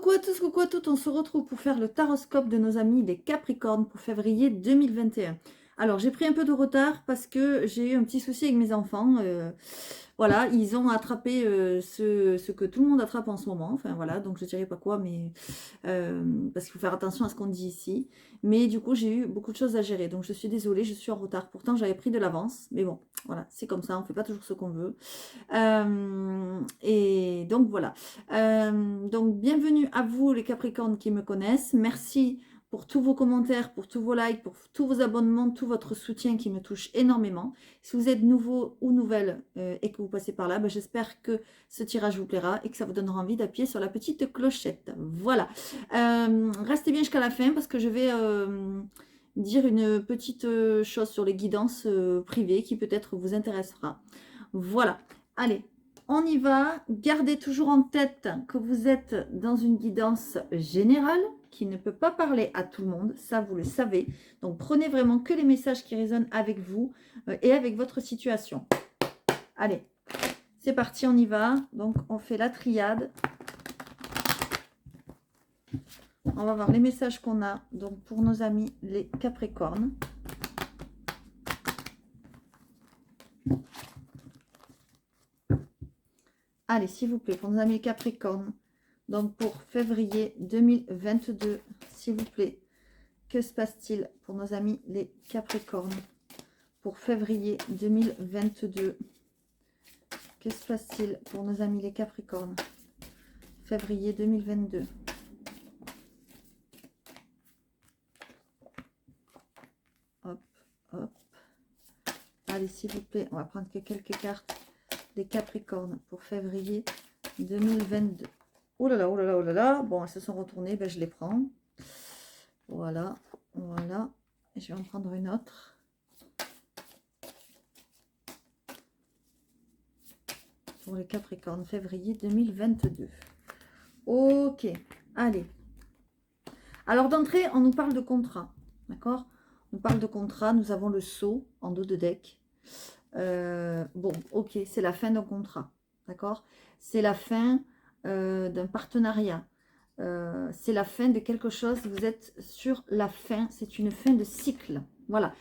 coucou à toutes, on se retrouve pour faire le taroscope de nos amis les Capricornes pour février 2021. Alors j'ai pris un peu de retard parce que j'ai eu un petit souci avec mes enfants. Voilà, ils ont attrapé ce que tout le monde attrape en ce moment. Enfin voilà, donc je dirais pas quoi, mais parce qu'il faut faire attention à ce qu'on dit ici. Mais du coup j'ai eu beaucoup de choses à gérer, donc je suis désolée, je suis en retard. Pourtant j'avais pris de l'avance, mais bon, voilà, c'est comme ça, on fait pas toujours ce qu'on veut. Et donc voilà. Donc bienvenue à vous les Capricornes qui me connaissent. Merci pour tous vos commentaires, pour tous vos likes, pour tous vos abonnements, tout votre soutien qui me touche énormément. Si vous êtes nouveau ou nouvelle et que vous passez par là, ben, j'espère que ce tirage vous plaira et que ça vous donnera envie d'appuyer sur la petite clochette. Voilà. Restez bien jusqu'à la fin parce que je vais dire une petite chose sur les guidances privées qui peut-être vous intéressera. Voilà, allez, on y va. Gardez toujours en tête que vous êtes dans une guidance générale qui ne peut pas parler à tout le monde, ça vous le savez. Donc prenez vraiment que les messages qui résonnent avec vous et avec votre situation. Allez, c'est parti, on y va. Donc on fait la triade. On va voir les messages qu'on a donc pour nos amis les Capricornes. Allez, s'il vous plaît, pour nos amis Capricornes, donc pour février 2022, s'il vous plaît, que se passe-t-il pour nos amis les Capricornes pour février 2022? Que se passe-t-il pour nos amis les Capricornes février 2022? Hop, hop. Allez, s'il vous plaît, on va prendre que quelques cartes des Capricornes pour février 2022. Oh là là, oh là là, oh là là. Bon, elles se sont retournées, ben, je les prends. Voilà, voilà. Et je vais en prendre une autre. Pour les Capricornes, février 2022. Ok, allez. Alors d'entrée, on nous parle de contrat. D'accord? On nous parle de contrat. Nous avons le sceau en dos de deck. Bon, ok, c'est la fin d'un contrat, d'accord? C'est la fin d'un partenariat. C'est la fin de quelque chose. Vous êtes sur la fin. C'est une fin de cycle. Voilà.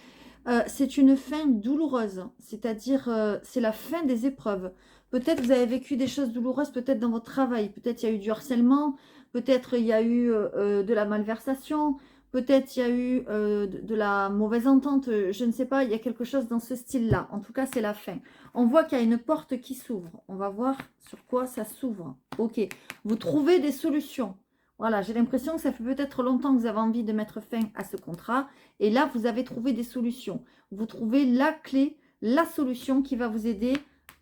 C'est une fin douloureuse. C'est-à-dire, c'est la fin des épreuves. Peut-être vous avez vécu des choses douloureuses, peut-être dans votre travail. Peut-être il y a eu du harcèlement. Peut-être il y a eu de la malversation. Peut-être il y a eu de la mauvaise entente, je ne sais pas, il y a quelque chose dans ce style-là. En tout cas, c'est la fin. On voit qu'il y a une porte qui s'ouvre. On va voir sur quoi ça s'ouvre. Ok, vous trouvez des solutions. Voilà, j'ai l'impression que ça fait peut-être longtemps que vous avez envie de mettre fin à ce contrat. Et là, vous avez trouvé des solutions. Vous trouvez la clé, la solution qui va vous aider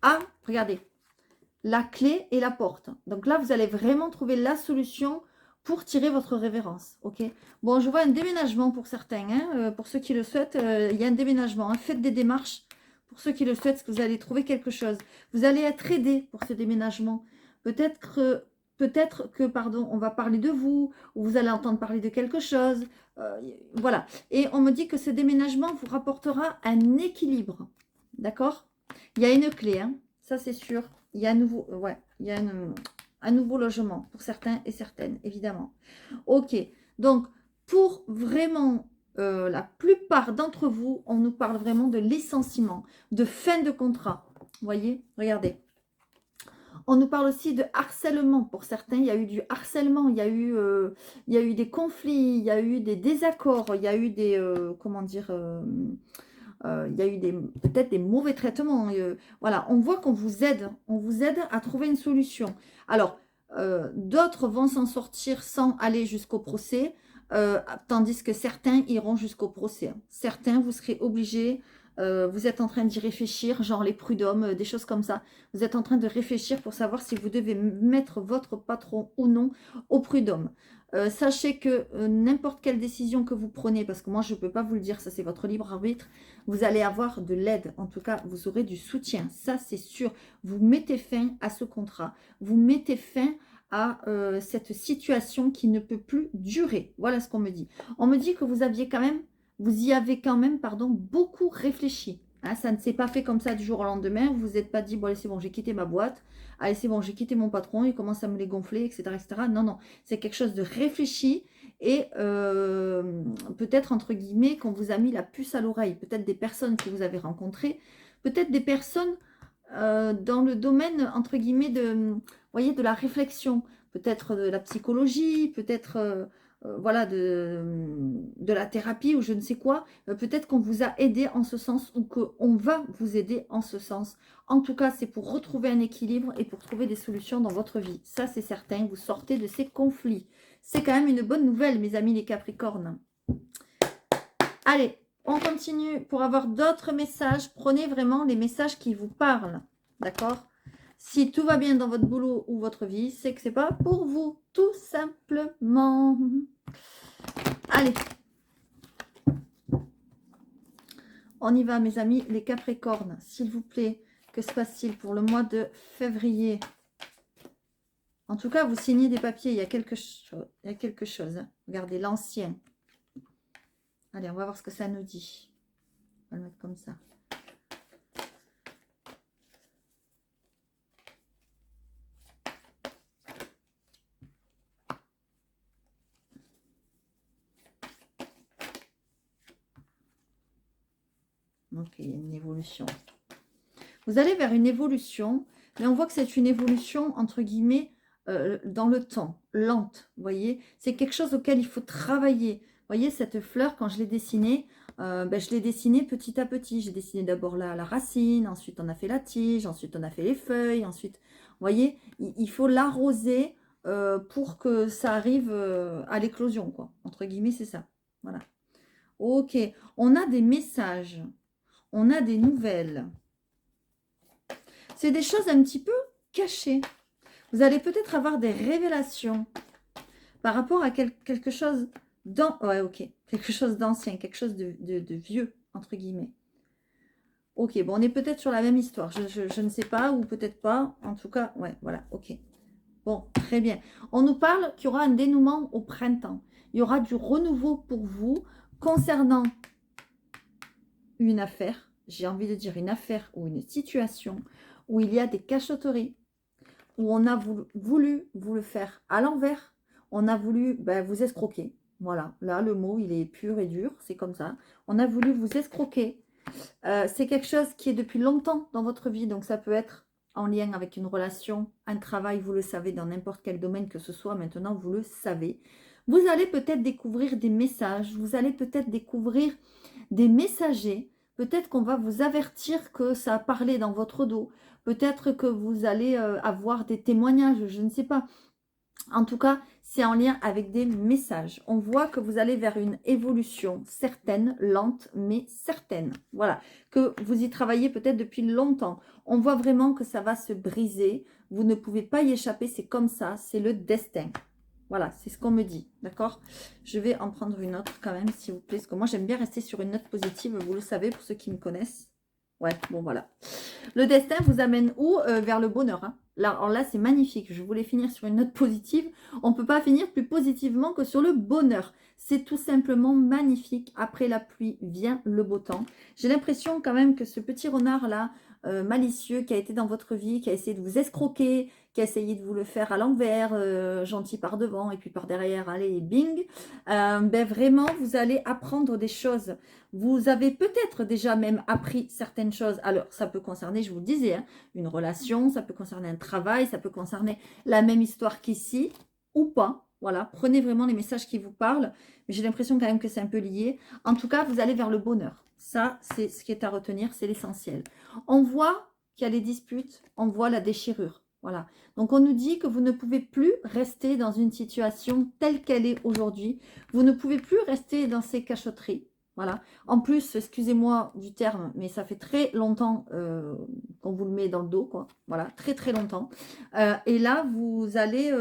à, regardez, la clé et la porte. Donc là, vous allez vraiment trouver la solution pour tirer votre révérence, ok? Bon, je vois un déménagement pour certains, hein, pour ceux qui le souhaitent, il y a un déménagement, hein. Faites des démarches pour ceux qui le souhaitent, parce que vous allez trouver quelque chose. Vous allez être aidé pour ce déménagement. Peut-être que, pardon, on va parler de vous, ou vous allez entendre parler de quelque chose, voilà. Et on me dit que ce déménagement vous rapportera un équilibre, d'accord? Il y a une clé, hein, ça c'est sûr. Il y a un nouveau, ouais, il y a un nouveau logement pour certains et certaines, évidemment. Ok, donc pour vraiment la plupart d'entre vous, on nous parle vraiment de licenciement, de fin de contrat. Vous voyez, regardez. On nous parle aussi de harcèlement pour certains. Il y a eu du harcèlement, il y a eu des conflits, il y a eu des désaccords, il y a eu des, comment dire, il y a eu peut-être des mauvais traitements. Voilà, on voit qu'on vous aide à trouver une solution. Alors, d'autres vont s'en sortir sans aller jusqu'au procès, tandis que certains iront jusqu'au procès. Certains, vous serez obligés, vous êtes en train d'y réfléchir, genre les prud'hommes, des choses comme ça. Vous êtes en train de réfléchir pour savoir si vous devez mettre votre patron ou non au prud'homme. Sachez que n'importe quelle décision que vous prenez, parce que moi je ne peux pas vous le dire, ça c'est votre libre arbitre, vous allez avoir de l'aide, en tout cas vous aurez du soutien, ça c'est sûr. Vous mettez fin à ce contrat, vous mettez fin à cette situation qui ne peut plus durer. Voilà ce qu'on me dit. On me dit que vous y avez quand même, pardon, beaucoup réfléchi. Hein, ça ne s'est pas fait comme ça du jour au lendemain. Vous vous êtes pas dit, bon, allez, c'est bon, j'ai quitté ma boîte. Allez, c'est bon, j'ai quitté mon patron. Il commence à me les gonfler, etc. etc. Non, non. C'est quelque chose de réfléchi et peut-être, entre guillemets, qu'on vous a mis la puce à l'oreille. Peut-être des personnes que vous avez rencontrées. Peut-être des personnes dans le domaine, entre guillemets, vous voyez, de la réflexion. Peut-être de la psychologie, peut-être... voilà, de la thérapie ou je ne sais quoi, peut-être qu'on vous a aidé en ce sens ou qu'on va vous aider en ce sens. En tout cas, c'est pour retrouver un équilibre et pour trouver des solutions dans votre vie. Ça, c'est certain, vous sortez de ces conflits. C'est quand même une bonne nouvelle, mes amis les Capricornes. Allez, on continue. Pour avoir d'autres messages, prenez vraiment les messages qui vous parlent. D'accord ? Si tout va bien dans votre boulot ou votre vie, c'est que c'est pas pour vous, tout simplement. Allez. On y va, mes amis, les Capricornes. S'il vous plaît, que se passe-t-il pour le mois de février? En tout cas, vous signez des papiers, il y a quelque chose. Il y a quelque chose. Hein. Regardez, l'ancien. Allez, on va voir ce que ça nous dit. On va le mettre comme ça. Ok, il y a une évolution. Vous allez vers une évolution, mais on voit que c'est une évolution, entre guillemets, dans le temps, lente, vous voyez. C'est quelque chose auquel il faut travailler. Vous voyez, cette fleur, quand je l'ai dessinée, je l'ai dessinée petit à petit. J'ai dessiné d'abord la racine, ensuite on a fait la tige, ensuite on a fait les feuilles, ensuite, vous voyez, il faut l'arroser pour que ça arrive à l'éclosion, quoi. Entre guillemets, c'est ça. Voilà. Ok, on a des messages, on a des nouvelles. C'est des choses un petit peu cachées. Vous allez peut-être avoir des révélations par rapport à quelque chose quelque chose d'ancien, quelque chose de vieux, entre guillemets. Ok, bon, on est peut-être sur la même histoire. Je ne sais pas, ou peut-être pas. En tout cas, ouais, voilà, ok. Bon, très bien. On nous parle qu'il y aura un dénouement au printemps. Il y aura du renouveau pour vous concernant une affaire. J'ai envie de dire une affaire ou une situation où il y a des cachotteries, où on a voulu vous le faire à l'envers, on a voulu vous escroquer. Voilà, là le mot il est pur et dur, c'est comme ça. On a voulu vous escroquer. C'est quelque chose qui est depuis longtemps dans votre vie, donc ça peut être en lien avec une relation, un travail, vous le savez, dans n'importe quel domaine que ce soit, maintenant vous le savez. Vous allez peut-être découvrir des messages, vous allez peut-être découvrir des messagers, peut-être qu'on va vous avertir que ça a parlé dans votre dos, peut-être que vous allez avoir des témoignages, je ne sais pas. En tout cas, c'est en lien avec des messages. On voit que vous allez vers une évolution certaine, lente, mais certaine. Voilà, que vous y travaillez peut-être depuis longtemps. On voit vraiment que ça va se briser. Vous ne pouvez pas y échapper, c'est comme ça, c'est le destin. Voilà, c'est ce qu'on me dit, d'accord? Je vais en prendre une autre quand même, s'il vous plaît, parce que moi, j'aime bien rester sur une note positive, vous le savez, pour ceux qui me connaissent. Ouais, bon, voilà. Le destin vous amène où? Vers le bonheur. Hein. Là, alors là, c'est magnifique. Je voulais finir sur une note positive. On ne peut pas finir plus positivement que sur le bonheur. C'est tout simplement magnifique. Après la pluie vient le beau temps. J'ai l'impression quand même que ce petit renard-là, malicieux, qui a été dans votre vie, qui a essayé de vous escroquer, qui a essayé de vous le faire à l'envers, gentil par devant et puis par derrière, allez, bing. Vraiment, vous allez apprendre des choses. Vous avez peut-être déjà même appris certaines choses. Alors, ça peut concerner, je vous le disais, hein, une relation, ça peut concerner un travail, ça peut concerner la même histoire qu'ici, ou pas. Voilà, prenez vraiment les messages qui vous parlent. Mais j'ai l'impression quand même que c'est un peu lié. En tout cas, vous allez vers le bonheur. Ça, c'est ce qui est à retenir, c'est l'essentiel. On voit qu'il y a des disputes, on voit la déchirure. Voilà. Donc, on nous dit que vous ne pouvez plus rester dans une situation telle qu'elle est aujourd'hui. Vous ne pouvez plus rester dans ces cachotteries. Voilà. En plus, excusez-moi du terme, mais ça fait très longtemps qu'on vous le met dans le dos, quoi. Voilà, très très longtemps. Et là, vous allez,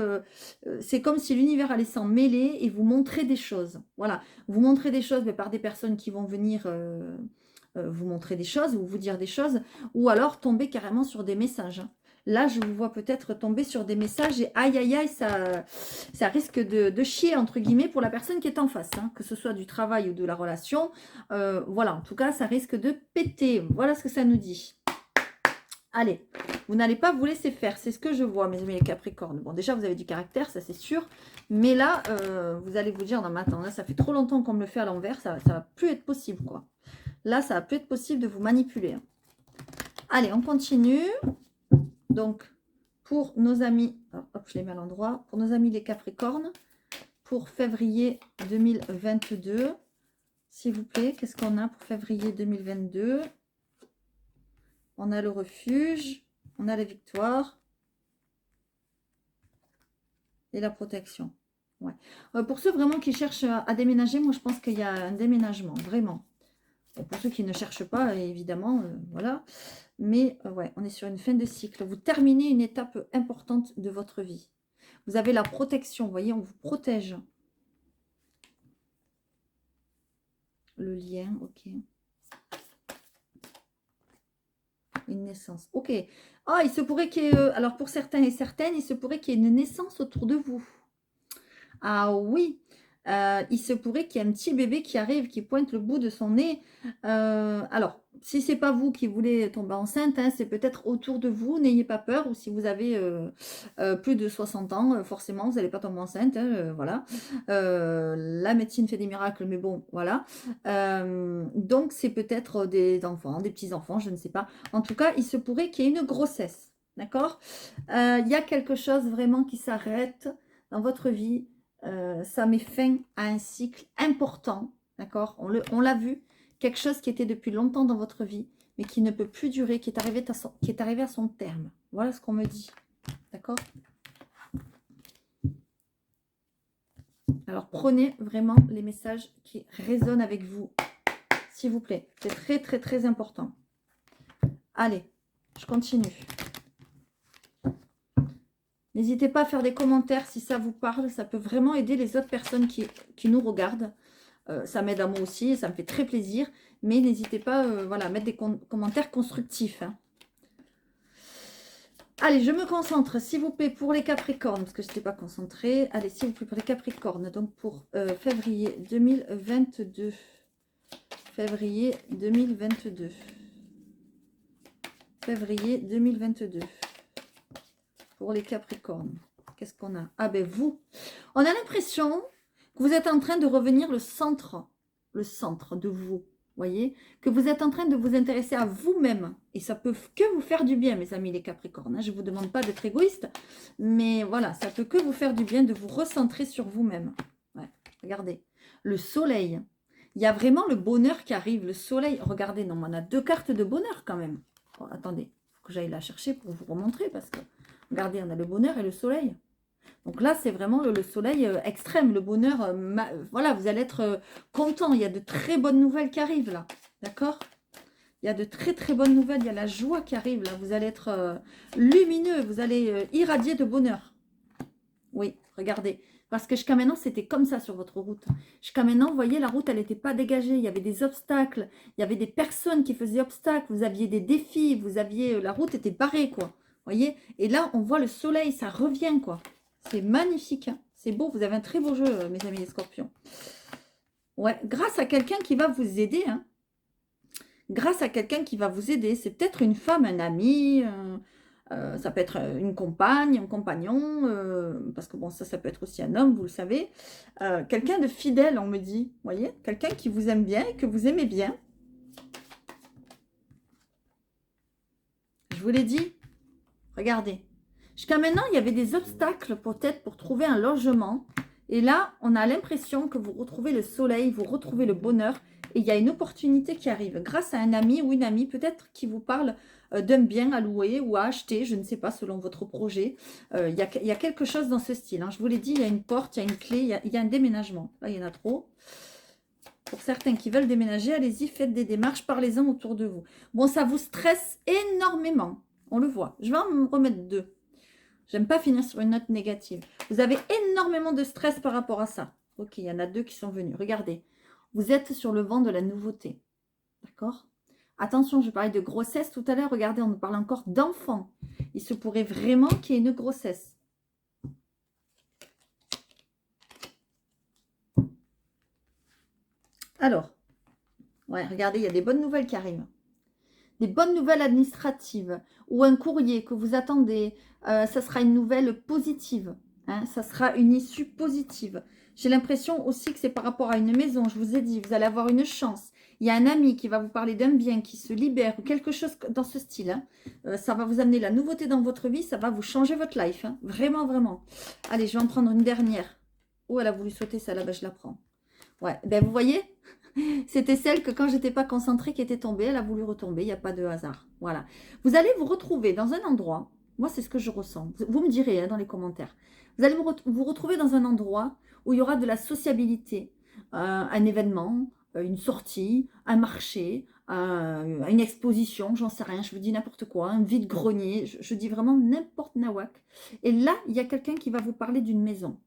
c'est comme si l'univers allait s'en mêler et vous montrer des choses. Voilà, vous montrer des choses mais par des personnes qui vont venir vous montrer des choses ou vous dire des choses, ou alors tomber carrément sur des messages. Hein. là, je vous vois peut-être tomber sur des messages et aïe, aïe, aïe, ça risque de chier, entre guillemets, pour la personne qui est en face, hein, que ce soit du travail ou de la relation. Voilà, en tout cas, ça risque de péter. Voilà ce que ça nous dit. Allez, vous n'allez pas vous laisser faire, c'est ce que je vois, mes amis les Capricornes. Bon, déjà, vous avez du caractère, ça c'est sûr. Mais là, vous allez vous dire, non mais attends, là, ça fait trop longtemps qu'on me le fait à l'envers, ça va plus être possible, quoi. Là, ça va plus être possible de vous manipuler. Hein. Allez, on continue. Donc, pour nos amis, hop, je les mets à l'endroit. Pour nos amis les Capricornes, pour février 2022, s'il vous plaît, qu'est-ce qu'on a pour février 2022? On a le refuge, on a la victoire et la protection. Ouais. Pour ceux vraiment qui cherchent à déménager, moi je pense qu'il y a un déménagement, vraiment. Pour ceux qui ne cherchent pas, évidemment, voilà. Mais ouais, on est sur une fin de cycle. Vous terminez une étape importante de votre vie. Vous avez la protection, vous voyez, on vous protège. Le lien, ok. Une naissance, ok. Ah, il se pourrait qu'il y ait, alors pour certains et certaines, il se pourrait qu'il y ait une naissance autour de vous. Ah oui, il se pourrait qu'il y ait un petit bébé qui arrive, qui pointe le bout de son nez. Alors, si c'est pas vous qui voulez tomber enceinte, hein, c'est peut-être autour de vous, n'ayez pas peur. Ou si vous avez plus de 60 ans, forcément, vous n'allez pas tomber enceinte. Hein, voilà. La médecine fait des miracles, mais bon, voilà. Donc, c'est peut-être des enfants, des petits-enfants, je ne sais pas. En tout cas, il se pourrait qu'il y ait une grossesse. D'accord? Il y a quelque chose vraiment qui s'arrête dans votre vie. Ça met fin à un cycle important, d'accord? On l'a vu, quelque chose qui était depuis longtemps dans votre vie, mais qui ne peut plus durer, qui est arrivé à son terme. Voilà ce qu'on me dit, d'accord? Alors, prenez vraiment les messages qui résonnent avec vous, s'il vous plaît. C'est très, très, très important. Allez, je continue. N'hésitez pas à faire des commentaires si ça vous parle. Ça peut vraiment aider les autres personnes qui nous regardent. Ça m'aide à moi aussi, ça me fait très plaisir. Mais n'hésitez pas voilà, à mettre des commentaires constructifs. Hein. Allez, je me concentre, s'il vous plaît, pour les Capricornes, parce que je n'étais pas concentrée. Allez, s'il vous plaît, pour les Capricornes, donc pour février 2022. Février 2022. Février 2022. Pour les Capricornes. Qu'est-ce qu'on a? Ah ben vous, on a l'impression que vous êtes en train de revenir le centre de vous. Voyez, que vous êtes en train de vous intéresser à vous-même. Et ça peut que vous faire du bien, mes amis les Capricornes. Hein. Je ne vous demande pas d'être égoïste, mais voilà, ça peut que vous faire du bien de vous recentrer sur vous-même. Ouais, regardez, le soleil. Il y a vraiment le bonheur qui arrive, le soleil. Regardez, non, on a 2 cartes de bonheur quand même. Bon, attendez, il faut que j'aille la chercher pour vous remontrer, parce que, regardez, on a le bonheur et le soleil. Donc là, c'est vraiment le soleil extrême, le bonheur. Voilà, vous allez être content. Il y a de très bonnes nouvelles qui arrivent là. D'accord? Il y a de très très bonnes nouvelles. Il y a la joie qui arrive là. Vous allez être lumineux. Vous allez irradier de bonheur. Oui, regardez. Parce que jusqu'à maintenant, c'était comme ça sur votre route. Jusqu'à maintenant, vous voyez, la route, elle n'était pas dégagée. Il y avait des obstacles. Il y avait des personnes qui faisaient obstacle. Vous aviez des défis. Vous aviez... La route était barrée, quoi. Vous voyez? Et là, on voit le soleil. Ça revient, quoi. C'est magnifique, hein. C'est beau, vous avez un très beau jeu, mes amis les scorpions. Ouais, grâce à quelqu'un qui va vous aider. Hein. Grâce à quelqu'un qui va vous aider. C'est peut-être une femme, un ami, ça peut être une compagne, un compagnon, parce que bon, ça peut être aussi un homme, vous le savez. Quelqu'un de fidèle, on me dit, vous voyez, quelqu'un qui vous aime bien et que vous aimez bien. Je vous l'ai dit, regardez. Jusqu'à maintenant, il y avait des obstacles peut-être pour trouver un logement. Et là, on a l'impression que vous retrouvez le soleil, vous retrouvez le bonheur. Et il y a une opportunité qui arrive grâce à un ami ou une amie peut-être qui vous parle d'un bien à louer ou à acheter, je ne sais pas, selon votre projet. Il y a quelque chose dans ce style. Hein. Je vous l'ai dit, il y a une porte, il y a une clé, il y a un déménagement. Là, il y en a trop. Pour certains qui veulent déménager, allez-y, faites des démarches, parlez-en autour de vous. Bon, ça vous stresse énormément. On le voit. Je vais en remettre 2. J'aime pas finir sur une note négative. Vous avez énormément de stress par rapport à ça. Ok, il y en a 2 qui sont venus. Regardez, vous êtes sur le vent de la nouveauté. D'accord? Attention, je parlais de grossesse tout à l'heure. Regardez, on nous parle encore d'enfants. Il se pourrait vraiment qu'il y ait une grossesse. Alors, ouais, regardez, il y a des bonnes nouvelles qui arrivent. Des bonnes nouvelles administratives ou un courrier que vous attendez. Ça sera une nouvelle positive. Hein, ça sera une issue positive. J'ai l'impression aussi que c'est par rapport à une maison. Je vous ai dit, vous allez avoir une chance. Il y a un ami qui va vous parler d'un bien qui se libère ou quelque chose dans ce style. Hein. Ça va vous amener la nouveauté dans votre vie. Ça va vous changer votre life. Hein. Vraiment, vraiment. Allez, je vais en prendre une dernière. Oh, elle a voulu sauter celle-là. Ben, je la prends. Ouais, ben vous voyez, c'était celle que quand j'étais pas concentrée qui était tombée. Elle a voulu retomber. Il n'y a pas de hasard. Voilà. Vous allez vous retrouver dans un endroit. Moi, c'est ce que je ressens. Vous me direz hein, dans les commentaires. Vous allez vous retrouver dans un endroit où il y aura de la sociabilité, un événement, une sortie, un marché, une exposition, j'en sais rien, je vous dis n'importe quoi, un vide-grenier, je dis vraiment n'importe nawak. Et là, il y a quelqu'un qui va vous parler d'une maison.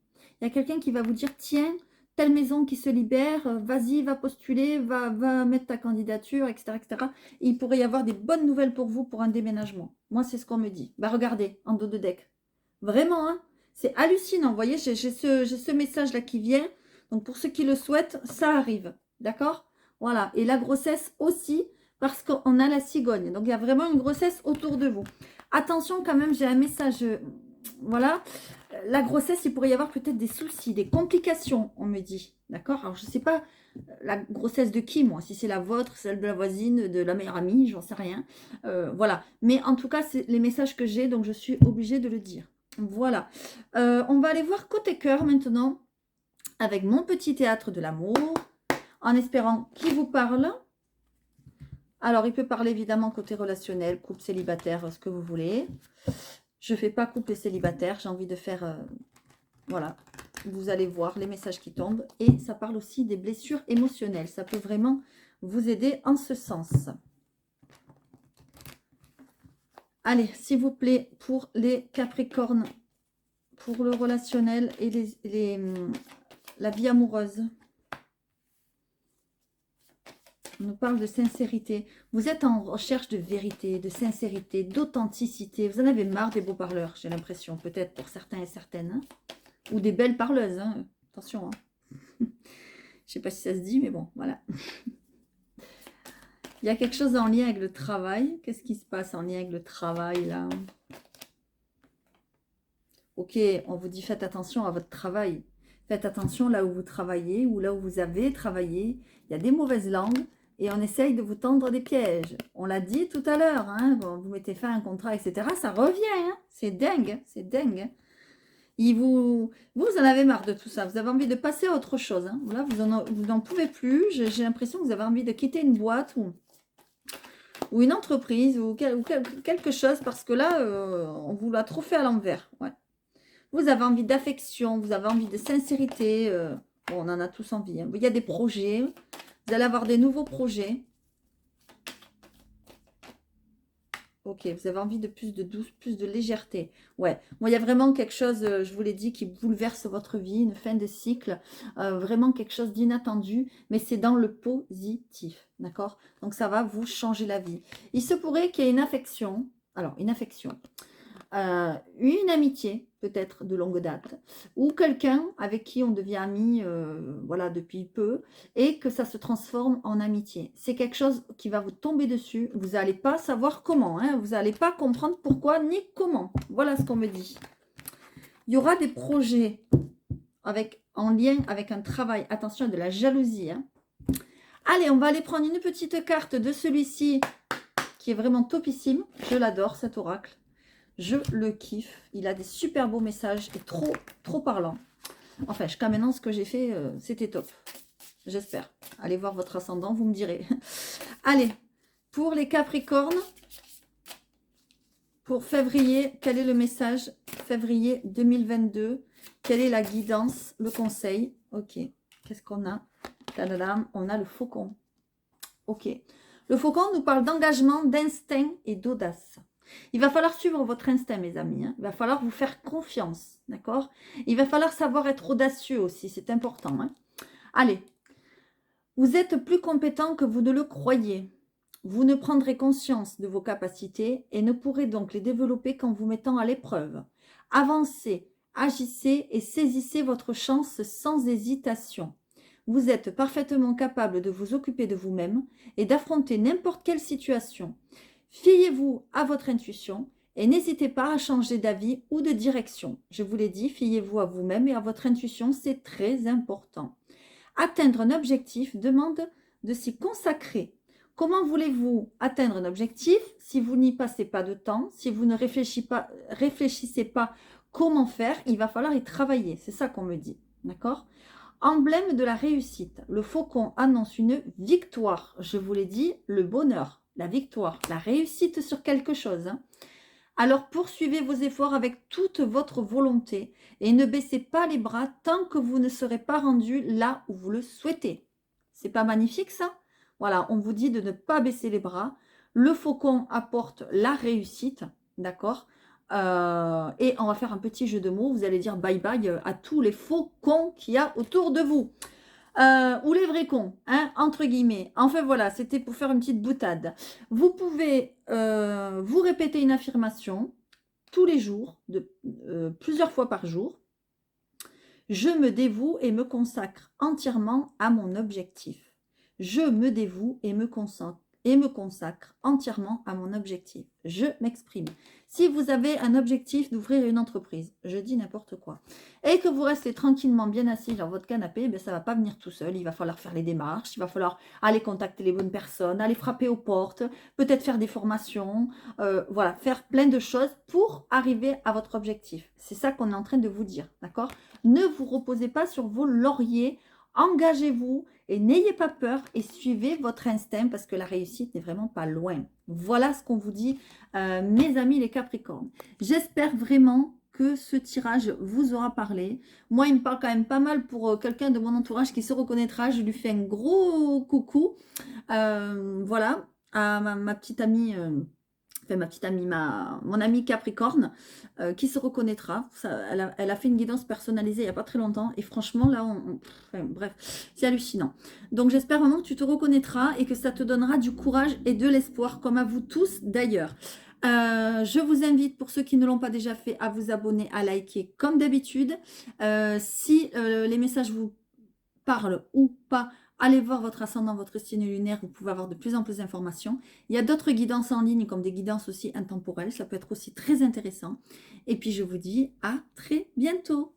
Il y a quelqu'un qui va vous dire, tiens, telle maison qui se libère, vas-y, va postuler, va mettre ta candidature, etc., etc. Et il pourrait y avoir des bonnes nouvelles pour vous pour un déménagement. Moi, c'est ce qu'on me dit. Bah regardez, en dos de deck. Vraiment, hein, c'est hallucinant. Vous voyez, j'ai ce message-là qui vient. Donc, pour ceux qui le souhaitent, ça arrive. D'accord? Voilà. Et la grossesse aussi, parce qu'on a la cigogne. Donc, il y a vraiment une grossesse autour de vous. Attention quand même, j'ai un message... voilà. La grossesse, il pourrait y avoir peut-être des soucis, des complications, on me dit. D'accord? Alors, je ne sais pas la grossesse de qui, moi. Si c'est la vôtre, celle de la voisine, de la meilleure amie, j'en sais rien. Voilà. Mais en tout cas, c'est les messages que j'ai, donc je suis obligée de le dire. Voilà. On va aller voir côté cœur maintenant, avec mon petit théâtre de l'amour, en espérant qu'il vous parle. Alors, il peut parler évidemment côté relationnel, couple célibataire, ce que vous voulez. Je ne fais pas couple et célibataire, j'ai envie de faire... voilà, vous allez voir les messages qui tombent. Et ça parle aussi des blessures émotionnelles. Ça peut vraiment vous aider en ce sens. Allez, s'il vous plaît, pour les Capricornes, pour le relationnel et la vie amoureuse. On nous parle de sincérité. Vous êtes en recherche de vérité, de sincérité, d'authenticité. Vous en avez marre des beaux parleurs, j'ai l'impression. Peut-être pour certains et certaines. Hein. Ou des belles parleuses. Hein. Attention. Hein. Je ne sais pas si ça se dit, mais bon, voilà. Il y a quelque chose en lien avec le travail. Qu'est-ce qui se passe en lien avec le travail, là? Ok, on vous dit faites attention à votre travail. Faites attention là où vous travaillez ou là où vous avez travaillé. Il y a des mauvaises langues. Et on essaye de vous tendre des pièges. On l'a dit tout à l'heure, hein, vous mettez fin à un contrat, etc. Ça revient, hein, c'est dingue, c'est dingue. Vous en avez marre de tout ça. Vous avez envie de passer à autre chose. Hein. Là, vous n'en pouvez plus. J'ai l'impression que vous avez envie de quitter une boîte ou une entreprise ou quelque chose parce que là, on vous l'a trop fait à l'envers. Ouais. Vous avez envie d'affection, vous avez envie de sincérité. Bon, on en a tous envie. Hein. Il y a des projets. Vous allez avoir des nouveaux projets. Ok, vous avez envie de plus de douce, plus de légèreté. Ouais, moi, il y a vraiment quelque chose, je vous l'ai dit, qui bouleverse votre vie, une fin de cycle. Vraiment quelque chose d'inattendu, mais c'est dans le positif, d'accord? Donc, ça va vous changer la vie. Il se pourrait qu'il y ait une affection. Alors, une affection. Une amitié, peut-être de longue date, ou quelqu'un avec qui on devient ami voilà, depuis peu, et que ça se transforme en amitié. C'est quelque chose qui va vous tomber dessus, vous n'allez pas savoir comment, hein, vous n'allez pas comprendre pourquoi ni comment. Voilà ce qu'on me dit. Il y aura des projets en lien avec un travail, attention, de la jalousie. Hein. Allez, on va aller prendre une petite carte de celui-ci, qui est vraiment topissime. Je l'adore, cet oracle. Je le kiffe. Il a des super beaux messages et trop parlant. Enfin, jusqu'à maintenant, ce que j'ai fait, c'était top. J'espère. Allez voir votre ascendant, vous me direz. Allez, pour les Capricornes, pour février, quel est le message? Février 2022. Quelle est la guidance, le conseil? Ok. Qu'est-ce qu'on a? Tadadam, on a le faucon. Ok. Le faucon nous parle d'engagement, d'instinct et d'audace. Il va falloir suivre votre instinct, mes amis. Hein. Il va falloir vous faire confiance, d'accord? Il va falloir savoir être audacieux aussi, c'est important. Hein. Allez, vous êtes plus compétent que vous ne le croyez. Vous ne prendrez conscience de vos capacités et ne pourrez donc les développer qu'en vous mettant à l'épreuve. Avancez, agissez et saisissez votre chance sans hésitation. Vous êtes parfaitement capable de vous occuper de vous-même et d'affronter n'importe quelle situation. Fiez-vous à votre intuition et n'hésitez pas à changer d'avis ou de direction. Je vous l'ai dit, fiez-vous à vous-même et à votre intuition, c'est très important. Atteindre un objectif demande de s'y consacrer. Comment voulez-vous atteindre un objectif si vous n'y passez pas de temps, si vous ne réfléchissez pas comment faire, il va falloir y travailler. C'est ça qu'on me dit. D'accord ? Emblème de la réussite. Le faucon annonce une victoire. Je vous l'ai dit, le bonheur, la victoire, la réussite sur quelque chose. Hein. Alors poursuivez vos efforts avec toute votre volonté et ne baissez pas les bras tant que vous ne serez pas rendu là où vous le souhaitez. C'est pas magnifique ça? Voilà, on vous dit de ne pas baisser les bras. Le faucon apporte la réussite, d'accord? Et on va faire un petit jeu de mots. Vous allez dire bye bye à tous les faucons qu'il y a autour de vous. Ou les vrais cons, hein, entre guillemets. Enfin voilà, c'était pour faire une petite boutade. Vous pouvez vous répéter une affirmation tous les jours, plusieurs fois par jour. Je me dévoue et me consacre entièrement à mon objectif. Je me dévoue et me consacre entièrement à mon objectif. Je m'exprime. Si vous avez un objectif d'ouvrir une entreprise, je dis n'importe quoi, et que vous restez tranquillement bien assis dans votre canapé, ben ça ne va pas venir tout seul. Il va falloir faire les démarches, il va falloir aller contacter les bonnes personnes, aller frapper aux portes, peut-être faire des formations, voilà, faire plein de choses pour arriver à votre objectif. C'est ça qu'on est en train de vous dire, d'accord? Ne vous reposez pas sur vos lauriers, engagez-vous et n'ayez pas peur et suivez votre instinct parce que la réussite n'est vraiment pas loin. Voilà ce qu'on vous dit, mes amis les Capricornes. J'espère vraiment que ce tirage vous aura parlé. Moi, il me parle quand même pas mal pour quelqu'un de mon entourage qui se reconnaîtra. Je lui fais un gros coucou. Voilà, à ma petite amie... mon amie Capricorne, qui se reconnaîtra. Elle a fait une guidance personnalisée il n'y a pas très longtemps. Et franchement, là, bref, c'est hallucinant. Donc, j'espère vraiment que tu te reconnaîtras et que ça te donnera du courage et de l'espoir, comme à vous tous d'ailleurs. Je vous invite, pour ceux qui ne l'ont pas déjà fait, à vous abonner, à liker comme d'habitude. Si les messages vous parlent ou pas, allez voir votre ascendant, votre signe lunaire, vous pouvez avoir de plus en plus d'informations. Il y a d'autres guidances en ligne, comme des guidances aussi intemporelles, ça peut être aussi très intéressant. Et puis je vous dis à très bientôt.